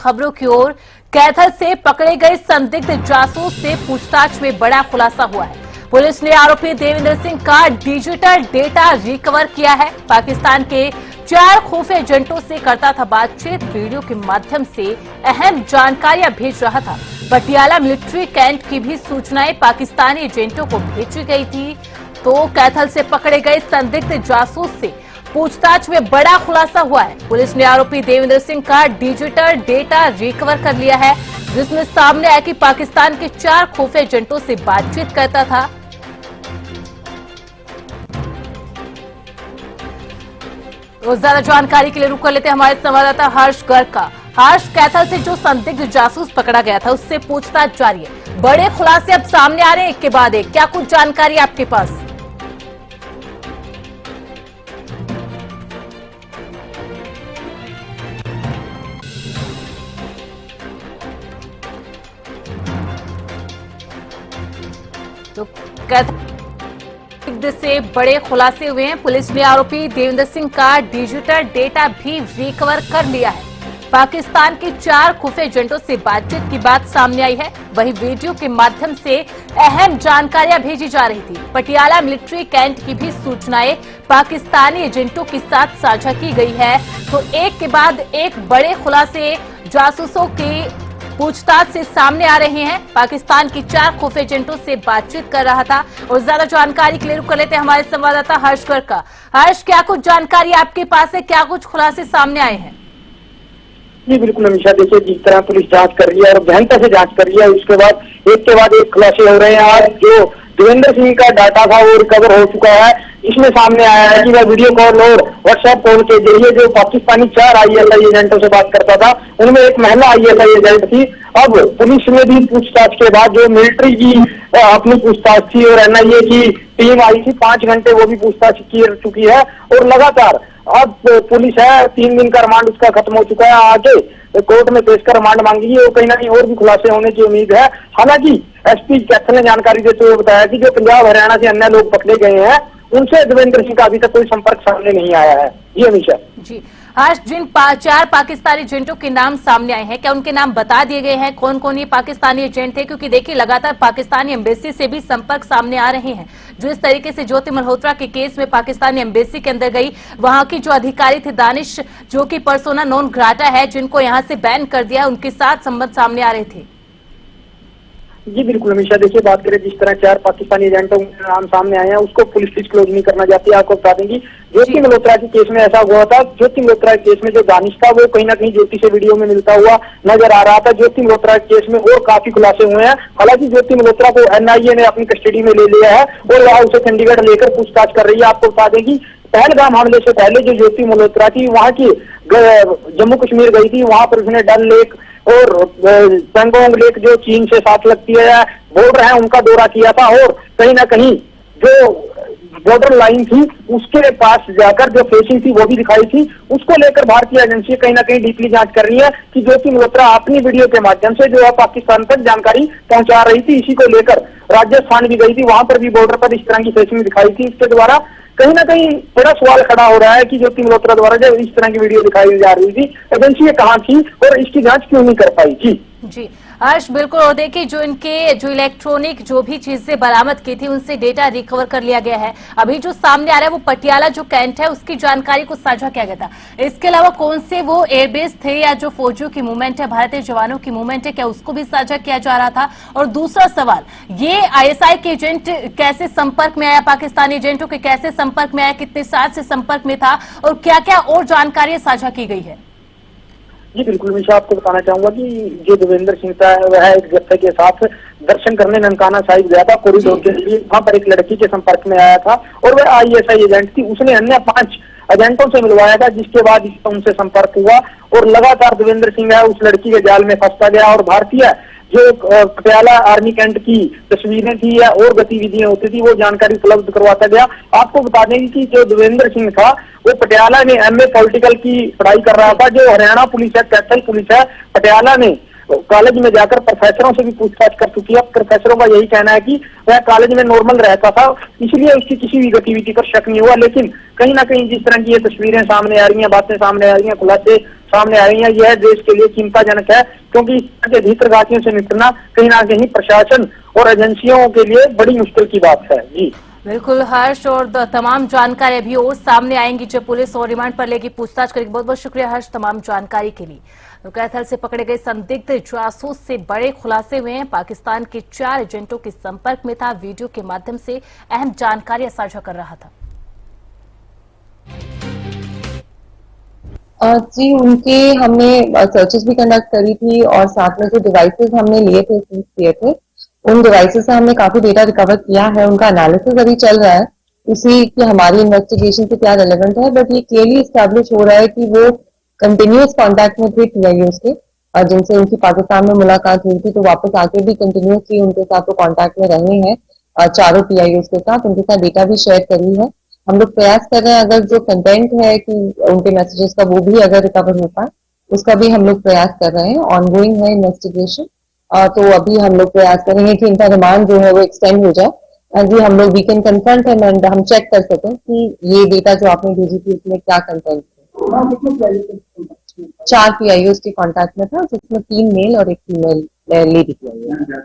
खबरों की ओर। कैथल से पकड़े गए संदिग्ध जासूस से पूछताछ में बड़ा खुलासा हुआ है। पुलिस ने आरोपी देवेंद्र सिंह का डिजिटल डेटा रिकवर किया है। पाकिस्तान के 4 खुफिया एजेंटों से करता था बातचीत, वीडियो के माध्यम से अहम जानकारियां भेज रहा था। पटियाला मिलिट्री कैंट की भी सूचनाएं पाकिस्तानी एजेंटों को भेजी गई थी। तो कैथल से पकड़े गए संदिग्ध जासूस से पूछताछ में बड़ा खुलासा हुआ है। पुलिस ने आरोपी देवेंद्र सिंह का डिजिटल डेटा रिकवर कर लिया है, जिसमें सामने आया कि पाकिस्तान के 4 खुफिया एजेंटों से बातचीत करता था। तो ज्यादा जानकारी के लिए रुक कर लेते हैं हमारे संवाददाता हर्ष गर्ग का। हर्ष, कैथल से जो संदिग्ध जासूस पकड़ा गया था उससे पूछताछ जारी है, बड़े खुलासे अब सामने आ रहे हैं एक के बाद एक, क्या कुछ जानकारी आपके पास? तो कैथल से बड़े खुलासे हुए हैं। पुलिस ने आरोपी देवेंद्र सिंह का डिजिटल डेटा भी रिकवर कर लिया है। पाकिस्तान के 4 खुफिया एजेंटों से बातचीत की बात सामने आई है, वहीं वीडियो के माध्यम से अहम जानकारियां भेजी जा रही थी। पटियाला मिलिट्री कैंट की भी सूचनाएं पाकिस्तानी एजेंटों के साथ साझा की गई है। तो एक के बाद एक बड़े खुलासे जासूसों की पूछताछ से सामने आ रहे हैं। पाकिस्तान की 4 खुफिया एजेंटों से बातचीत कर रहा था। और ज्यादा जानकारी के लिए रुक कर लेते हैं हमारे संवाददाता हर्ष गर्ग का। हर्ष, क्या कुछ जानकारी आपके पास है, क्या कुछ खुलासे सामने आए हैं? जी बिल्कुल अमीषा, देखिए जिस तरह पुलिस जांच कर रही है और गहनता से जांच कर रही है, उसके बाद एक के बाद एक खुलासे हो रहे हैं। आज जो देवेंद्र सिंह का डाटा था वो रिकवर हो चुका है। इसमें सामने आया है कि वह वीडियो कॉल और व्हाट्सएप कॉल के जरिए जो पाकिस्तानी 4 ISI एजेंटों से बात करता था, उनमें एक महिला ISI एजेंट थी। अब पुलिस में भी पूछताछ के बाद जो मिलिट्री की अपनी पूछताछ थी और NIA की टीम आई थी, 5 घंटे वो भी पूछताछ कर चुकी है। और लगातार अब पुलिस है 3 दिन का रिमांड उसका खत्म हो चुका है, आगे कोर्ट में पेश कर रिमांड मांगी है और कहीं ना कहीं और भी खुलासे होने की उम्मीद है। हालांकि SP कैथल ने जानकारी देते हुए बताया कि जो पंजाब हरियाणा से अन्य लोग पकड़े गए हैं उनसे देवेंद्र सिंह का अभी तक कोई संपर्क सामने नहीं आया है। जी अमीषा। जी आज जिन 4 पाकिस्तानी एजेंटों के नाम सामने आए हैं, क्या उनके नाम बता दिए गए हैं कौन कौन ये पाकिस्तानी एजेंट थे? क्योंकि देखिए लगातार पाकिस्तानी एम्बेसी से भी संपर्क सामने आ रहे हैं। जो इस तरीके से ज्योति मल्होत्रा के केस में पाकिस्तानी एम्बेसी के अंदर गई, वहां की जो अधिकारी थे दानिश, जो कि पर्सोना नॉन ग्राटा है, जिनको यहाँ से बैन कर दिया, उनके साथ संबंध सामने आ रहे थे। जी बिल्कुल अमीषा, देखिए बात करें जिस तरह 4 पाकिस्तानी एजेंटों के नाम सामने आए हैं उसको पुलिस डिस्क्लोज नहीं करना चाहती है। आपको बता देंगी ज्योति मल्होत्रा के केस में ऐसा हुआ था। ज्योति मल्होत्रा के केस में जो दानिश था वो कहीं ना कहीं ज्योति से वीडियो में मिलता हुआ नजर आ रहा था। ज्योति मल्होत्रा के केस में और काफी खुलासे हुए हैं। हालांकि ज्योति मल्होत्रा को NIA ने अपनी कस्टडी में ले लिया है और वह उसे चंडीगढ़ लेकर पूछताछ कर रही है। आपको बता देंगी पहलगाम हमले से पहले जो ज्योति मल्होत्रा थी वहां की जम्मू कश्मीर गई थी, वहां पर उसने डल लेक और पेंगोंग लेक जो चीन से साथ लगती है बॉर्डर है उनका दौरा किया था। और कहीं ना कहीं जो बॉर्डर लाइन थी उसके पास जाकर जो फेसिंग थी वो भी दिखाई थी। उसको लेकर भारतीय एजेंसी कहीं ना कहीं डीपली जांच कर रही है कि ज्योति मल्होत्रा अपनी वीडियो के माध्यम से जो है पाकिस्तान तक जानकारी पहुंचा रही थी। इसी को लेकर राजस्थान भी गई थी, वहां पर भी बॉर्डर पर इस तरह की फेसिंग दिखाई थी। इसके द्वारा कहीं ना कहीं बड़ा सवाल खड़ा हो रहा है कि ज्योति मल्होत्रा द्वारा जब इस तरह की वीडियो दिखाई जा रही थी, एजेंसी ये कहाँ थी और इसकी जांच क्यों नहीं कर पाई? जी हर्ष, बिल्कुल। और देखिए जो इलेक्ट्रॉनिक जो भी चीजें बरामद की थी उनसे डेटा रिकवर कर लिया गया है। अभी जो सामने आ रहा है वो पटियाला जो कैंट है उसकी जानकारी को साझा किया गया था। इसके अलावा कौन से वो एयरबेस थे या जो फौजियों की मूवमेंट है, भारतीय जवानों की मूवमेंट है, क्या उसको भी साझा किया जा रहा था? और दूसरा सवाल, ये ISI के एजेंट कैसे संपर्क में आया, पाकिस्तानी एजेंटों के कैसे संपर्क में आया, कितने साल से संपर्क में था और क्या क्या और जानकारी साझा की गई है? जी बिल्कुल अमीषा, आपको बताना चाहूंगा कि जो देवेंद्र सिंह था वह एक जत्थे के साथ दर्शन करने ननकाना साहिब गया था कॉरिडोर के लिए। वहां पर एक लड़की के संपर्क में आया था और वह ISI एजेंट थी। उसने अन्य 5 एजेंटों से मिलवाया था, जिसके बाद उनसे संपर्क हुआ और लगातार देवेंद्र सिंह है उस लड़की के जाल में फंसता गया। और भारतीय जो पटियाला आर्मी कैंट की तस्वीरें थी या और गतिविधियां होती थी वो जानकारी उपलब्ध करवाता गया। आपको बता देंगे कि जो देवेंद्र सिंह था वो पटियाला में MA पॉलिटिकल की पढ़ाई कर रहा था। जो हरियाणा पुलिस है, कैथल पुलिस है, पटियाला में कॉलेज में जाकर प्रोफेसरों से भी पूछताछ कर चुकी है। प्रोफेसरों का यही कहना है कि वह कॉलेज में नॉर्मल रहता था, इसलिए उसकी किसी भी गतिविधि पर शक नहीं हुआ। लेकिन कहीं ना कहीं जिस तरह की ये तस्वीरें सामने आ रही हैं, बातें सामने आ रही हैं, खुलासे सामने आ रही है, यह देश के लिए चिंताजनक है, क्योंकि इस तरह के भीतरघातियों से निपटना कहीं ना कहीं प्रशासन और एजेंसियों के लिए बड़ी मुश्किल की बात है। जी बिल्कुल हर्ष, और तमाम जानकारी अभी और सामने आएंगी जब पुलिस और रिमांड पर लेगी, पूछताछ करेगी। बहुत बहुत शुक्रिया हर्ष तमाम जानकारी के लिए। तो कैथल से पकड़े गए संदिग्ध जासूस से बड़े खुलासे हुए हैं। पाकिस्तान के 4 एजेंटों के संपर्क में था, वीडियो के माध्यम से अहम जानकारियां साझा कर रहा था। जी, उनके हमने सर्चेस भी कंडक्ट करी थी और साथ में जो डिवाइसेस हमने लिए थे, सीज किए थे, उन डिवाइसेस से हमने काफी डेटा रिकवर किया है। उनका एनालिसिस अभी चल रहा है, उसी की हमारी इन्वेस्टिगेशन से क्या रेलेवेंट है, बट ये क्लियरली एस्टैब्लिश हो रहा है कि वो कंटिन्यूअस कांटेक्ट में थे पीआईओस के, जिनसे उनकी पाकिस्तान में मुलाकात हुई थी, तो वापस आके भी कंटिन्यूअसली उनके साथ वो कांटेक्ट में रहे हैं, चारों पीआईओस के साथ उनके साथ डेटा भी शेयर करी है। हम लोग प्रयास कर रहे हैं अगर जो कंटेंट है कि उनके मैसेजेस का वो भी अगर रिकवर हो पाए, उसका भी हम लोग प्रयास कर रहे हैं। ऑनगोइंग है इन्वेस्टिगेशन, तो अभी हम लोग प्रयास करेंगे कि इनका रिमांड जो है वो एक्सटेंड हो जाए, एंड हम लोग we can confirm him and हम चेक कर सकें कि ये डेटा जो आपने भेजी थी उसमें क्या कंटेंट है। 4 पीआईओस के कॉन्टैक्ट में था, जिसमें 3 मेल और 1 फीमेल लेडी पीआईओ।